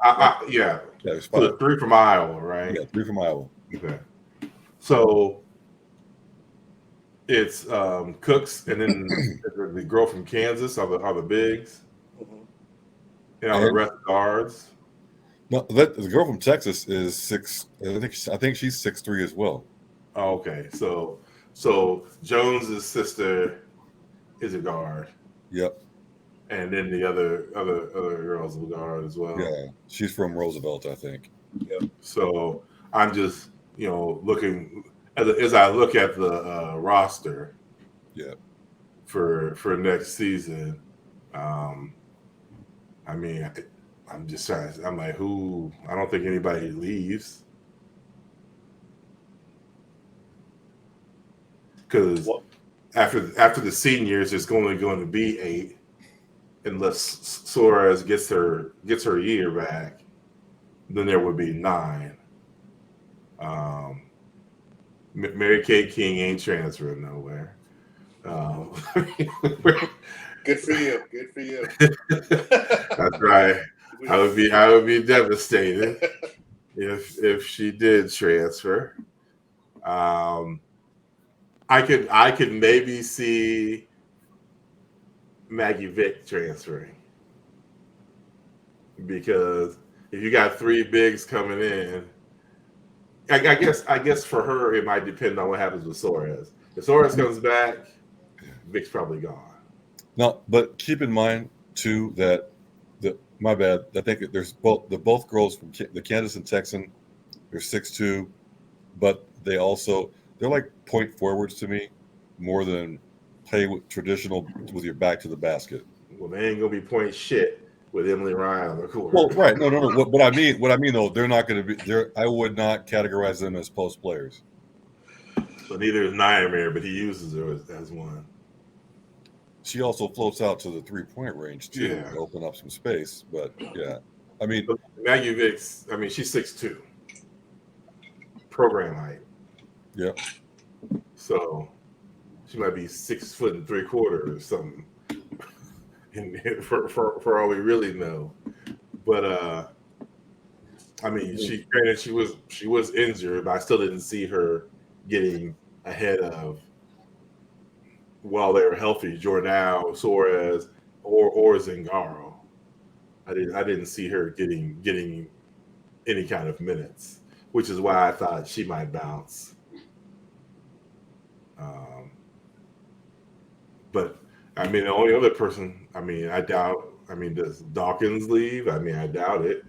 yeah. Yeah, there's So 5. 3 from Iowa, right? Yeah, 3 from Iowa. Okay. So it's Cooks, and then the girl from Kansas are the bigs, and all the rest guards. No, the girl from Texas is 6. I think she's 6'3" as well. Oh, okay, so Jones's sister is a guard. Yep. And then the other girls will guard as well. Yeah, she's from Roosevelt, I think. Yep. So I'm just looking as I look at the roster. Yeah. For next season, I mean, I'm just trying. I'm like, who? I don't think anybody leaves because after the seniors, there's only going to be 8. Unless Suarez gets her year back, then there would be 9. Mary Kay King ain't transferring nowhere. Good for you. Good for you. That's right. I would be devastated if she did transfer. I could maybe see Maggie Vick transferring, because if you got 3 bigs coming in, I guess for her it might depend on what happens with Suarez. If Suarez comes back, Vick's probably gone. No, but keep in mind too that my bad. I think there's both girls from the Kansas and Texan. They're 6'2", but they're like point forwards to me more than play with traditional with your back to the basket. Well, they ain't gonna be point shit with Emily Ryan on the court. Well, right. No. What I mean though, they're not going to be there. I would not categorize them as post players. So neither is Nyamir, but he uses her as one. She also floats out to the 3-point range too, Yeah. to open up some space. But yeah, I mean, Maggie Vick's. I mean, she's 6'2", program height. Yep. So she might be 6 foot and 3/4 or something. For all we really know, but I mean, she was injured, but I still didn't see her getting ahead of, while they were healthy, Jordan, Suarez, or Zingaro. I didn't see her getting any kind of minutes, which is why I thought she might bounce. But I mean, the only other person, I mean, I doubt. I mean, does Dawkins leave? I mean, I doubt it.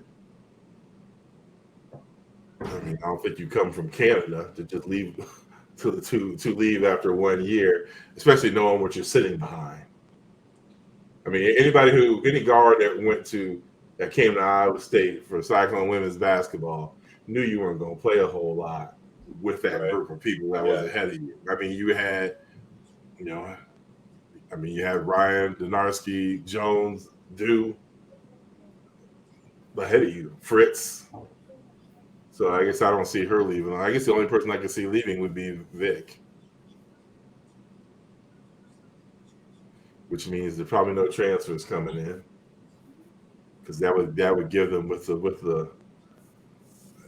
I I don't think you come from Canada to just leave to leave after 1 year, especially knowing what you're sitting behind. I mean, any guard that came to Iowa State for Cyclone women's basketball knew you weren't going to play a whole lot with that group of people that was ahead of you. I mean, you had Ryan, Donarski, Jones, Dew ahead of you, Fritz. So I guess I don't see her leaving. I guess the only person I could see leaving would be Vic, which means there's probably no transfers coming in, because that would give them that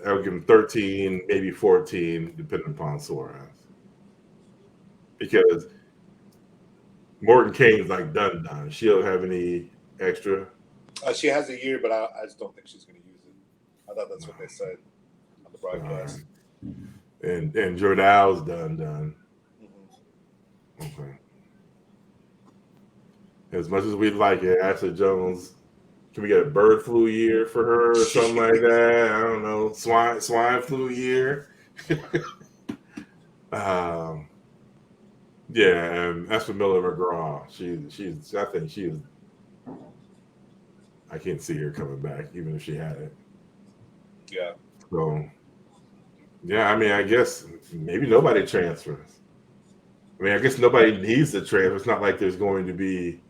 would give them 13, maybe 14, depending upon Suarez, because Morgan Kane's like done. She don't have any extra. She has a year, but I just don't think she's going to use it. I thought that's what they said on the broadcast. And Jordan's done. Mm-hmm. Okay. As much as we'd like it, Ashley Jones, can we get a bird flu year for her or something like that? I don't know, swine flu year. Yeah, and Esther Miller McGraw, I can't see her coming back, even if she had it. Yeah. So, yeah, I mean, I guess maybe nobody transfers. I mean, I guess nobody needs to transfer. It's not like there's going to be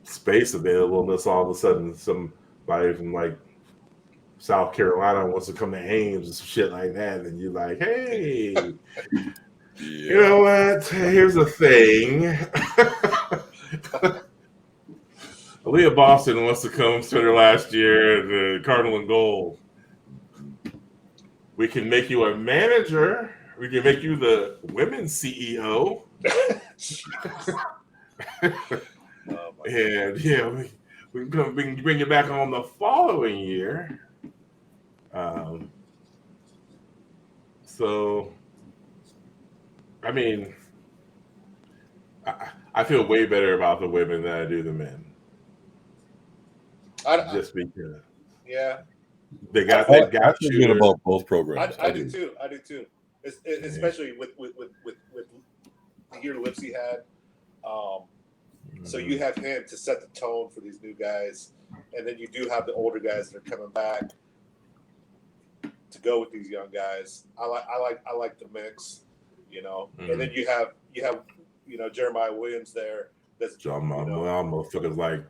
space available unless all of a sudden somebody from like South Carolina wants to come to Ames and some shit like that, and you're like, hey, you know what? Here's the thing. Aaliyah Boston wants to come to their last year, the Cardinal and Gold. We can make you a manager. We can make you the women's CEO. And yeah, we can bring you back on the following year. So, I mean, I feel way better about the women than I do the men. Just because, they got good about both programs. I do too. Especially with the year Lipsy had. So you have him to set the tone for these new guys, and then you do have the older guys that are coming back to go with these young guys. I like the mix, And then you have Jeremiah Williams there. That's motherfuckers like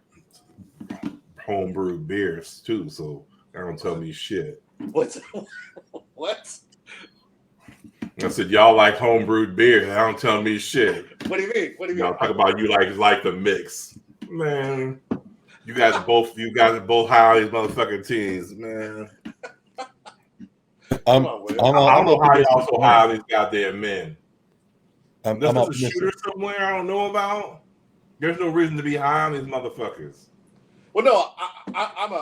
homebrew beers too, so they don't tell me shit. What? I said y'all like homebrewed beer. They don't tell me shit. What do you mean? Y'all talk about you like the mix, man. You guys are both high on these motherfucking teams, man. I don't know how y'all so high on these goddamn men. There's a shooter somewhere I don't know about. There's no reason to be high on these motherfuckers. Well, no, I'm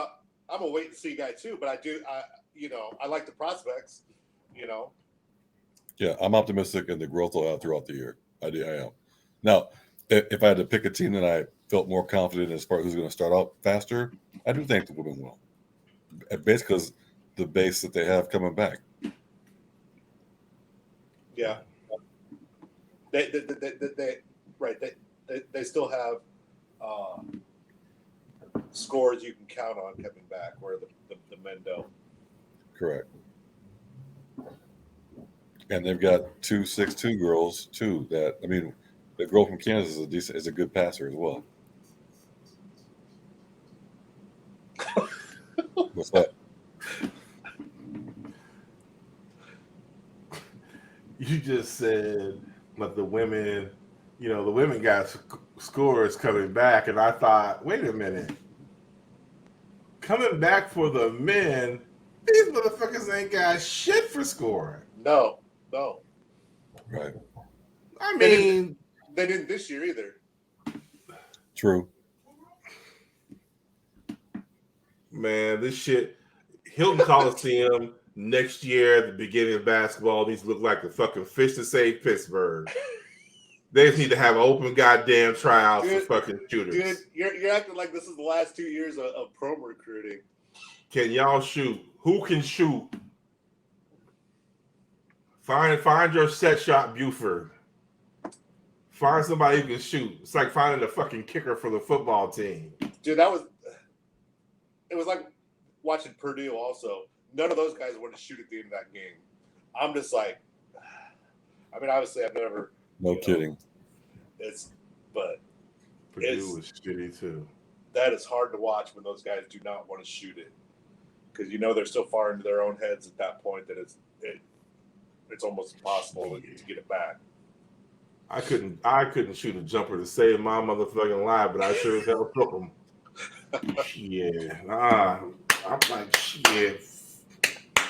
a wait and see guy too, but I like the prospects, Yeah, I'm optimistic in the growth they'll have throughout the year. I am. Now, if I had to pick a team that I felt more confident as far as who's going to start out faster, I do think the women will. Basically, because the base that they have coming back. Yeah. They still have scores you can count on coming back, where the men don't. Correct. And they've got 2 6'2" girls too. The girl from Kansas is a good passer as well. What's that? You just said, but the women got scores coming back, and I thought, wait a minute, coming back for the men, these motherfuckers ain't got shit for scoring. No. Right. I mean, they didn't this year either. True. Man, this shit, Hilton Coliseum next year at the beginning of basketball needs to look like the fucking fish to save Pittsburgh. They just need to have open goddamn tryouts for fucking shooters. Dude, you're acting like this is the last 2 years of pro recruiting. Can y'all shoot? Who can shoot Find your set shot Buford. Find somebody who can shoot. It's like finding a fucking kicker for the football team. Dude, it was like watching Purdue also. None of those guys wanted to shoot at the end of that game. I'm just like, I mean, obviously I've never. No kidding. But Purdue was shitty too. That is hard to watch when those guys do not want to shoot it. Because they're so far into their own heads at that point that it's almost impossible to get it back. I couldn't shoot a jumper to save my motherfucking life, but I sure as hell took them. Yeah, I'm like, shit.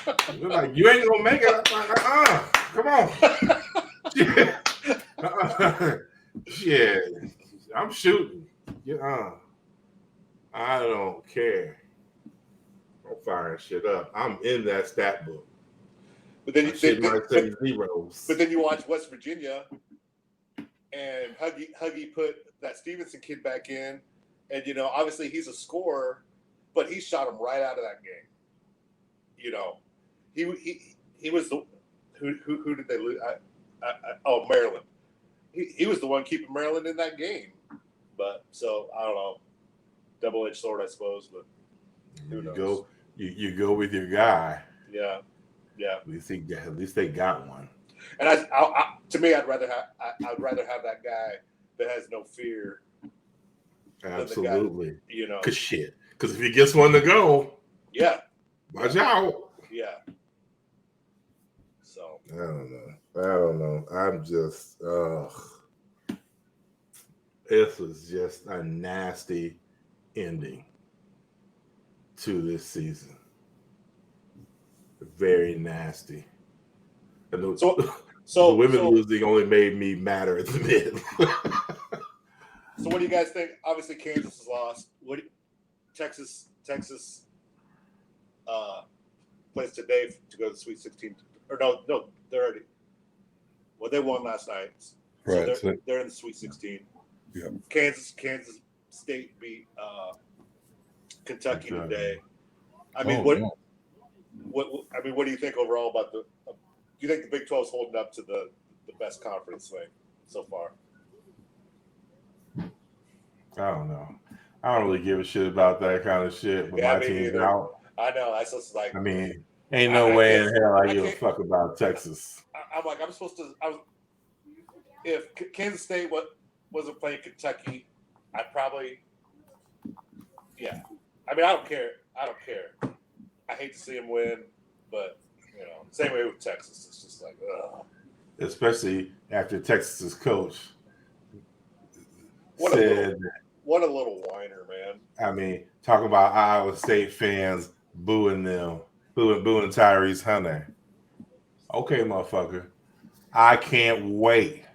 They're like, you ain't gonna make it. I'm like, come on. Shit, I'm shooting. Yeah, I don't care. I'm firing shit up. I'm in that stat book. But then might say zeros. But then you watch West Virginia, and Huggy put that Stevenson kid back in, and obviously he's a scorer, but he shot him right out of that game. He was the who did they lose? Maryland. He was the one keeping Maryland in that game. But so I don't know, double-edged sword, I suppose. But who knows? You go with your guy. Yeah. At least they got one. And to me, I'd rather have that guy that has no fear. Absolutely. Than the guy, Because if he gets one to go, yeah, watch out. Yeah. So I don't know. I'm just this was just a nasty ending to this season. Very nasty. And so the women losing only made me madder at the men. So what do you guys think? Obviously, Kansas has lost. Texas plays today to go to the Sweet 16. Or no, they're already. Well, they won last night, so right? They're in the Sweet 16. Yeah. Kansas State beat Kentucky today. I mean, what do you think overall about do you think the Big 12 is holding up to the best conference thing so far? I don't know. I don't really give a shit about that kind of shit. But my team's out. I know. That's just like. I mean, ain't no way in hell I give a fuck about Texas. I'm like, I'm supposed to. If Kansas State wasn't playing Kentucky, I'd probably. Yeah, I mean, I don't care. I hate to see them win, but same way with Texas. It's just like, ugh. Especially after Texas's coach what a little whiner, man. I mean, talking about Iowa State fans booing them, booing Tyrese Hunter. Okay, motherfucker. I can't wait.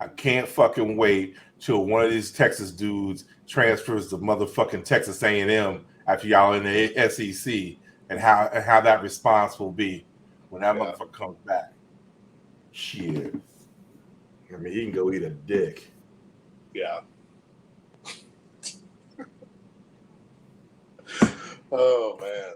I can't fucking wait till one of these Texas dudes transfers to motherfucking Texas A&M after y'all in the SEC, and how that response will be when that motherfucker comes back. Shit. I mean, he can go eat a dick. Yeah. Oh man.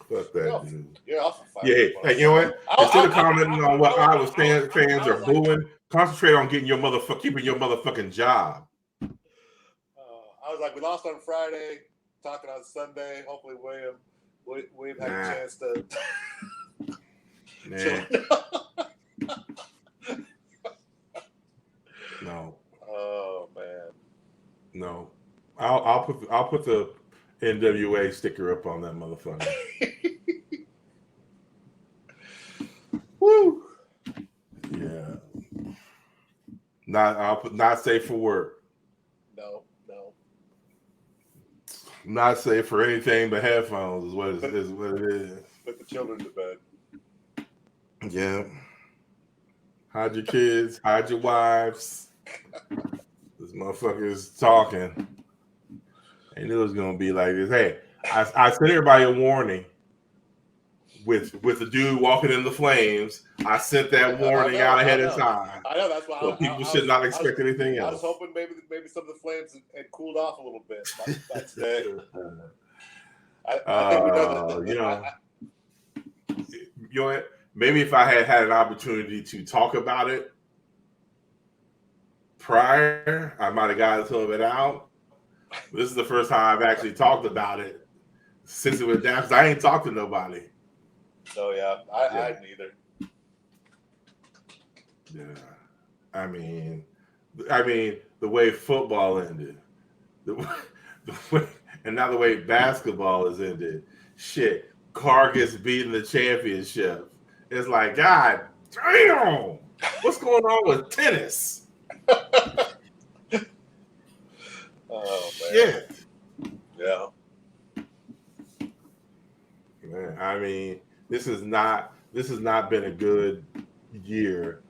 Fuck that dude. You're off of Yeah. Hey, you know what? Instead of commenting on what Iowa fans are booing, concentrate on keeping your motherfucking job. I was like, we lost on Friday, talking on Sunday. Hopefully, William had a chance to. Man. No. Oh man. No. I'll put the NWA sticker up on that motherfucker. Woo. Yeah. Not safe for work. No. Not safe for anything but headphones is what it is. Put the children to bed. Yeah. Hide your kids, hide your wives. This motherfucker is talking. I knew it was gonna be like this. Hey, I sent everybody a warning with the dude walking in the flames. I sent that warning out ahead of time. I know that's why. So people should not expect anything else. I was hoping maybe some of the flames had cooled off a little bit by today. I think we know that. maybe if I had had an opportunity to talk about it prior, I might have gotten some of it out. This is the first time I've actually talked about it since it went down, because I ain't talked to nobody. So yeah, I neither. Yeah, I mean, the way football ended, the way, and now the way basketball has ended. Shit, Carr gets beaten the championship. It's like, God damn, what's going on with tennis? Oh man. Shit. Yeah. Man, I mean, this has not been a good year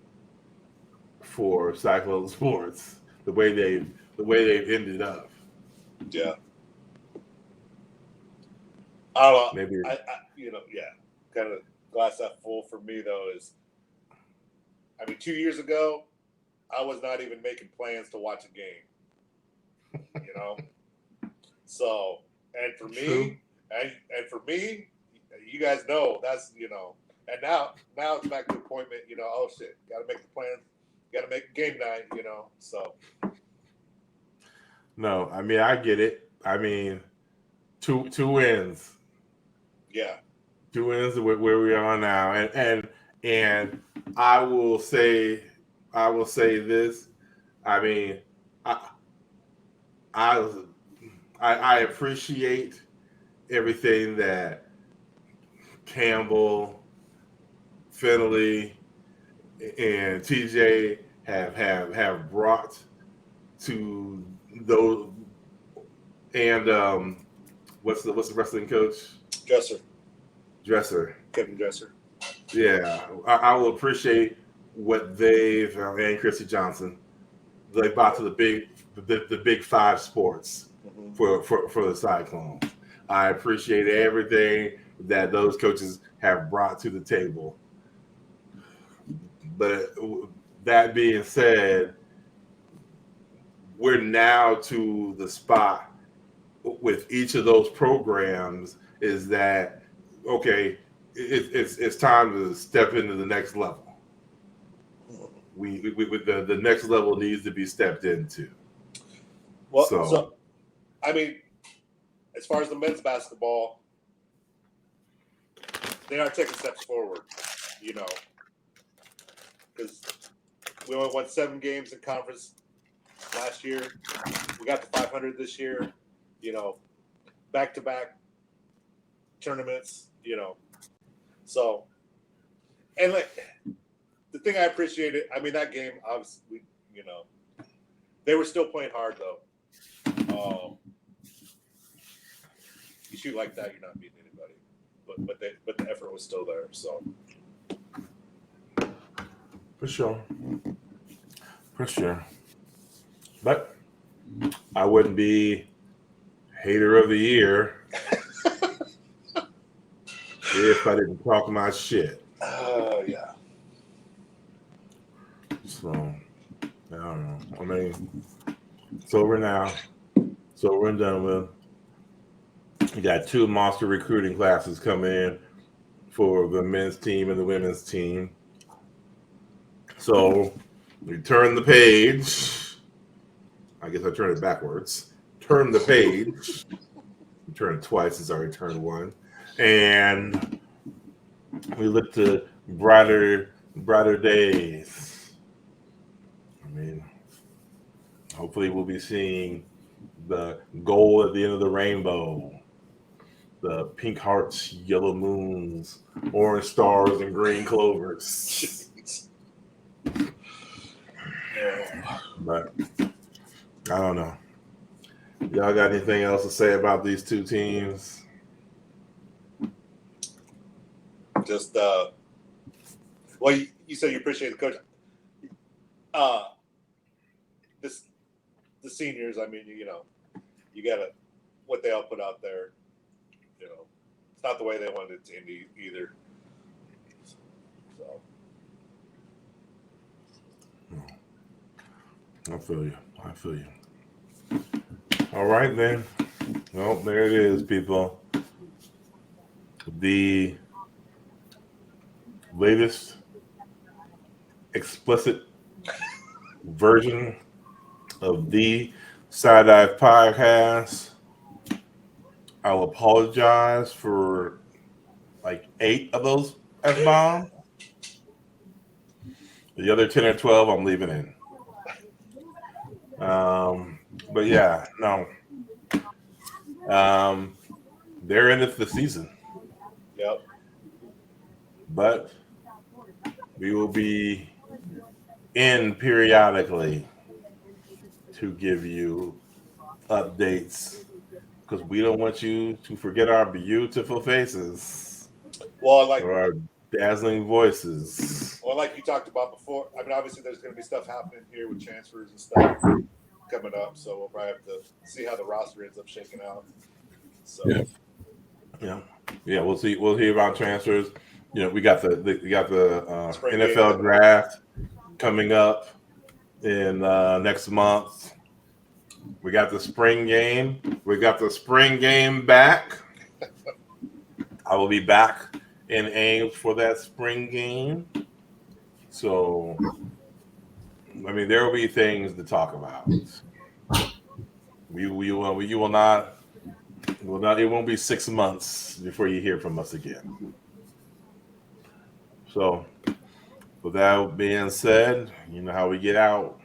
for Cyclone sports. The way they've ended up. Yeah. I don't know. Maybe I kind of glass half full for me though is, I mean, 2 years ago, I was not even making plans to watch a game. You know, so and for True. me, and for me, you guys know that's and now it's back to the appointment. Oh shit, got to make the plans, got to make a game night. So no, I mean I get it. I mean, two wins. yeah, 2 wins where we are now, and I will say this. I mean, I appreciate everything that Campbell, Finley, and TJ have brought to those. And what's the wrestling coach? Dresser. Kevin Dresser. Yeah, I will appreciate what they've and Chrissy Johnson they brought to the big five sports for the Cyclones. I appreciate everything that those coaches have brought to the table. But that being said, we're now to the spot with each of those programs is that okay? It's time to step into the next level. The next level needs to be stepped into. Well, so I mean, as far as the men's basketball, they are taking steps forward, because we only won 7 games in conference last year. We got to 500 this year, back-to-back tournaments, So, and the thing I appreciated, I mean, that game, obviously, they were still playing hard though. You shoot like that, you're not beating anybody. But the effort was still there. So, for sure. But I wouldn't be hater of the year if I didn't talk my shit. Oh yeah. So I don't know. I mean, it's over now. It's over and done with. You got 2 monster recruiting classes coming in for the men's team and the women's team. So we turn the page. I guess I turn it backwards. Turn the page. Turn it twice since I already turned one. And we look to brighter days. I mean, hopefully we'll be seeing the gold at the end of the rainbow, the pink hearts, yellow moons, orange stars, and green clovers. But I don't know. Y'all got anything else to say about these 2 teams? Just well, you said you appreciate the coach. The seniors, I mean, you gotta what they all put out there. It's not the way they wanted it to end either. So I feel you. All right then. Well, there it is, people. The latest explicit version of the Side Dive Podcast. I'll apologize for like 8 of those F-bombs. The other 10 or 12 I'm leaving in. But yeah, no. They're in it for the season. Yep. But we will be in periodically to give you updates because we don't want you to forget our beautiful faces Well, like or our dazzling voices. Well, like you talked about before, I mean, obviously there's going to be stuff happening here with transfers and stuff coming up, so we'll probably have to see how the roster ends up shaking out. So, yeah, we'll see. We'll hear about transfers. You know, we got the Spring NFL game. draft coming up in next month. We got the spring game. We got the spring game back. I will be back in Ames for that spring game. So, I mean, there will be things to talk about. You will not. It won't be 6 months before you hear from us again. So, with that being said, you know how we get out.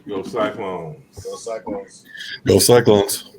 Go Cyclones. Go Cyclones. Go Cyclones.